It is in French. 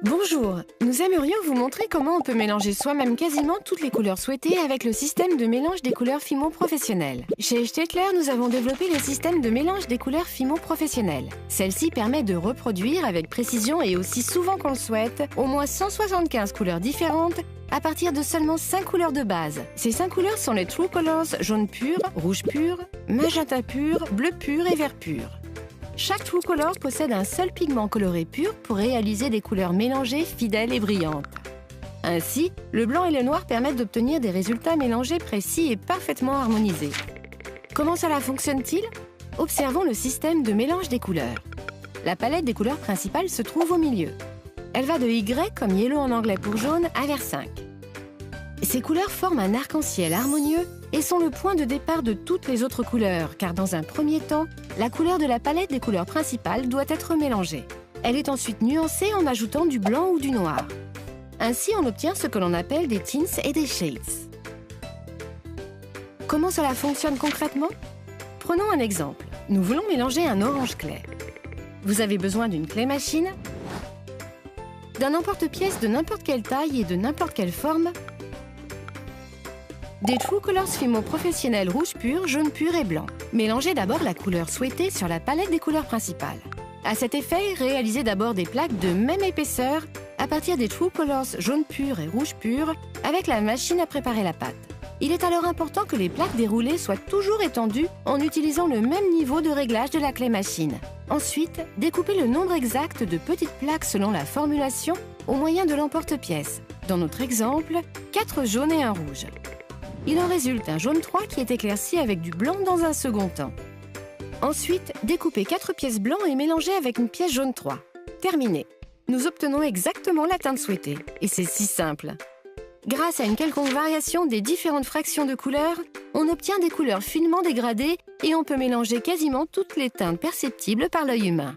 Bonjour, nous aimerions vous montrer comment on peut mélanger soi-même quasiment toutes les couleurs souhaitées avec le système de mélange des couleurs Fimo professionnelles. Chez Staedtler, nous avons développé le système de mélange des couleurs Fimo professionnelles. Celle-ci permet de reproduire avec précision et aussi souvent qu'on le souhaite, au moins 175 couleurs différentes à partir de seulement 5 couleurs de base. Ces 5 couleurs sont les True Colors jaune pur, rouge pur, magenta pur, bleu pur et vert pur. Chaque True Color possède un seul pigment coloré pur pour réaliser des couleurs mélangées, fidèles et brillantes. Ainsi, le blanc et le noir permettent d'obtenir des résultats mélangés précis et parfaitement harmonisés. Comment cela fonctionne-t-il? Observons le système de mélange des couleurs. La palette des couleurs principales se trouve au milieu. Elle va de Y, comme yellow en anglais pour jaune, à vert 5. Ces couleurs forment un arc-en-ciel harmonieux et sont le point de départ de toutes les autres couleurs, car dans un premier temps, la couleur de la palette des couleurs principales doit être mélangée. Elle est ensuite nuancée en ajoutant du blanc ou du noir. Ainsi, on obtient ce que l'on appelle des tints et des shades. Comment cela fonctionne concrètement? Prenons un exemple. Nous voulons mélanger un orange clair. Vous avez besoin d'une clé machine, d'un emporte-pièce de n'importe quelle taille et de n'importe quelle forme, des True Colors Fimo professionnels rouge pur, jaune pur et blanc. Mélangez d'abord la couleur souhaitée sur la palette des couleurs principales. À cet effet, réalisez d'abord des plaques de même épaisseur à partir des True Colors jaune pur et rouge pur avec la machine à préparer la pâte. Il est alors important que les plaques déroulées soient toujours étendues en utilisant le même niveau de réglage de la clé machine. Ensuite, découpez le nombre exact de petites plaques selon la formulation au moyen de l'emporte-pièce. Dans notre exemple, 4 jaunes et 1 rouge. Il en résulte un jaune 3 qui est éclairci avec du blanc dans un second temps. Ensuite, découpez 4 pièces blancs et mélangez avec une pièce jaune 3. Terminé. Nous obtenons exactement la teinte souhaitée. Et c'est si simple. Grâce à une quelconque variation des différentes fractions de couleurs, on obtient des couleurs finement dégradées et on peut mélanger quasiment toutes les teintes perceptibles par l'œil humain.